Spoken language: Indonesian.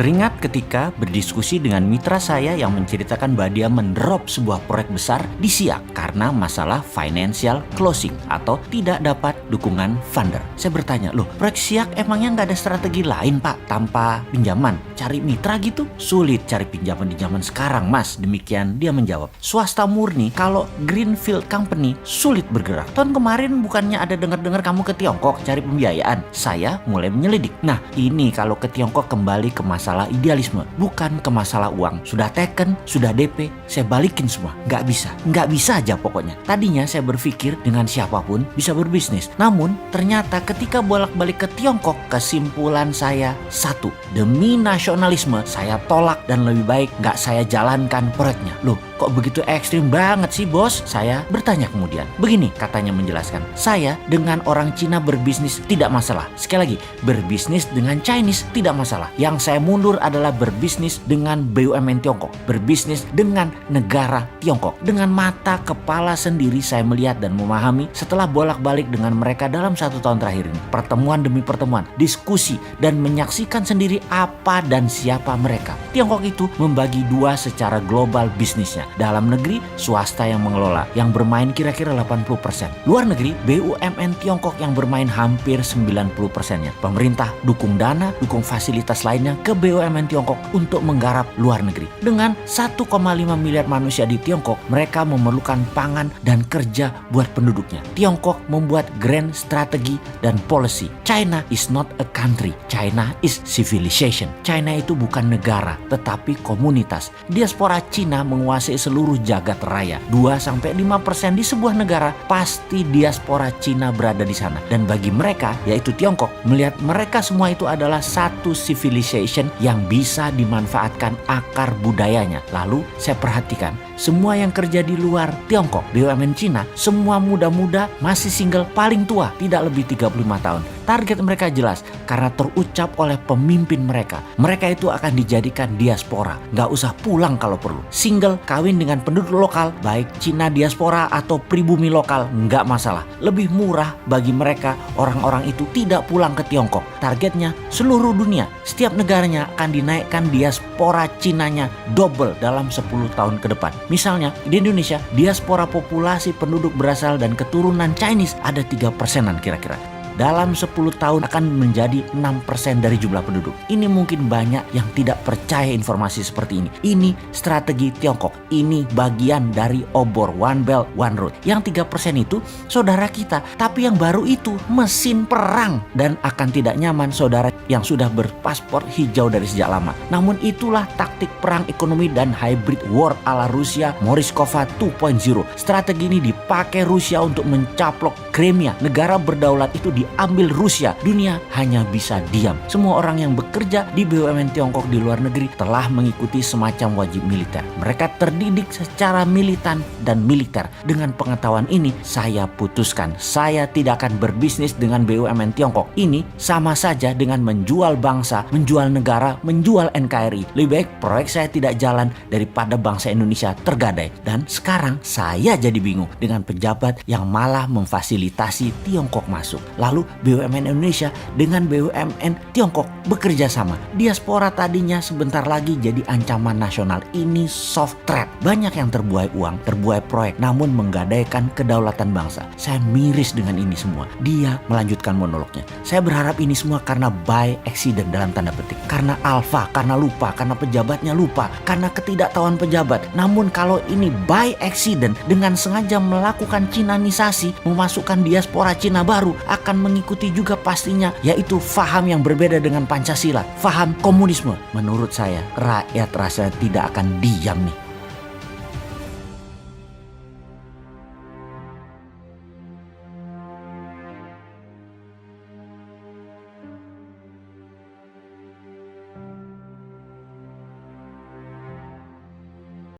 Teringat ketika berdiskusi dengan mitra saya yang menceritakan bahwa dia mendrop sebuah proyek besar di Siak karena masalah financial closing atau tidak dapat dukungan funder. Saya bertanya, loh proyek Siak emangnya nggak ada strategi lain Pak tanpa pinjaman? Cari mitra gitu? Sulit cari pinjaman di zaman sekarang Mas. Demikian dia menjawab. Swasta murni kalau greenfield company sulit bergerak. Tahun kemarin bukannya ada dengar-dengar kamu ke Tiongkok cari pembiayaan? Saya mulai menyelidik. Nah ini kalau ke Tiongkok kembali ke masalah idealisme, bukan ke masalah uang. Sudah taken, sudah DP, saya balikin semua. Nggak bisa aja pokoknya. Tadinya saya berpikir dengan siapapun bisa berbisnis. Namun ternyata ketika bolak-balik ke Tiongkok, kesimpulan saya satu, demi nasionalisme saya tolak dan lebih baik nggak saya jalankan proyeknya. Loh kok begitu ekstrim banget sih bos? Saya bertanya kemudian. Begini katanya menjelaskan, saya dengan orang Cina berbisnis tidak masalah. Sekali lagi, berbisnis dengan Chinese tidak masalah. Yang saya mundur adalah berbisnis dengan BUMN Tiongkok, berbisnis dengan negara Tiongkok. Dengan mata kepala sendiri saya melihat dan memahami setelah bolak-balik dengan mereka dalam 1 tahun terakhir ini. Pertemuan demi pertemuan, diskusi dan menyaksikan sendiri apa dan siapa mereka. Tiongkok itu membagi dua secara global bisnisnya. Dalam negeri, swasta yang mengelola, yang bermain kira-kira 80%. Luar negeri, BUMN Tiongkok yang bermain hampir 90%-nya. Pemerintah dukung dana, dukung fasilitas lainnya ke BUMN Tiongkok untuk menggarap luar negeri. Dengan 1,5 miliar manusia di Tiongkok, mereka memerlukan pangan dan kerja buat penduduknya. Tiongkok membuat grand strategi dan policy. China is not a country. China is civilization. China itu bukan negara, tetapi komunitas. Diaspora Cina menguasai seluruh jagat raya. 2-5% di sebuah negara, pasti diaspora Cina berada di sana. Dan bagi mereka, yaitu Tiongkok, melihat mereka semua itu adalah satu civilization yang bisa dimanfaatkan akar budayanya. Lalu saya perhatikan, semua yang kerja di luar Tiongkok, BUMN Cina, semua muda-muda masih single paling tua, tidak lebih 35 tahun. Target mereka jelas karena terucap oleh pemimpin mereka. Mereka itu akan dijadikan diaspora. Nggak usah pulang kalau perlu. Single, kawin dengan penduduk lokal, baik Cina diaspora atau pribumi lokal, nggak masalah. Lebih murah bagi mereka, orang-orang itu tidak pulang ke Tiongkok. Targetnya seluruh dunia. Setiap negaranya akan dinaikkan diaspora Cinanya double dalam 10 tahun ke depan. Misalnya di Indonesia, diaspora populasi penduduk berasal dan keturunan Chinese ada 3%-an kira-kira. Dalam 10 tahun akan menjadi 6% dari jumlah penduduk. Ini mungkin banyak yang tidak percaya informasi seperti ini. Ini strategi Tiongkok. Ini bagian dari obor One Belt One Road. Yang 3% itu saudara kita. Tapi yang baru itu mesin perang. Dan akan tidak nyaman saudara yang sudah berpaspor hijau dari sejak lama. Namun itulah taktik perang ekonomi dan hybrid war ala Rusia Morishkova 2.0. Strategi ini dipakai Rusia untuk mencaplok Crimea. Negara berdaulat itu diambil Rusia. Dunia hanya bisa diam. Semua orang yang bekerja di BUMN Tiongkok di luar negeri telah mengikuti semacam wajib militer. Mereka terdidik secara militan dan militer. Dengan pengetahuan ini, saya putuskan saya tidak akan berbisnis dengan BUMN Tiongkok. Ini sama saja dengan menjual bangsa, menjual negara, menjual NKRI. Lebih baik proyek saya tidak jalan daripada bangsa Indonesia tergadai. Dan sekarang saya jadi bingung dengan pejabat yang malah memfasilitasi Tiongkok masuk. Lalu BUMN Indonesia dengan BUMN Tiongkok bekerja sama. Diaspora tadinya sebentar lagi jadi ancaman nasional. Ini soft threat. Banyak yang terbuai uang, terbuai proyek, namun menggadaikan kedaulatan bangsa. Saya miris dengan ini semua. Dia melanjutkan monolognya. Saya berharap ini semua karena by accident dalam tanda petik. Karena alfa, karena lupa, karena pejabatnya lupa, karena ketidaktahuan pejabat. Namun kalau ini by accident dengan sengaja melakukan Cinanisasi, memasukkan diaspora Cina baru, akan mengikuti juga pastinya, yaitu faham yang berbeda dengan Pancasila, faham komunisme. Menurut saya, rakyat rasanya tidak akan diam nih.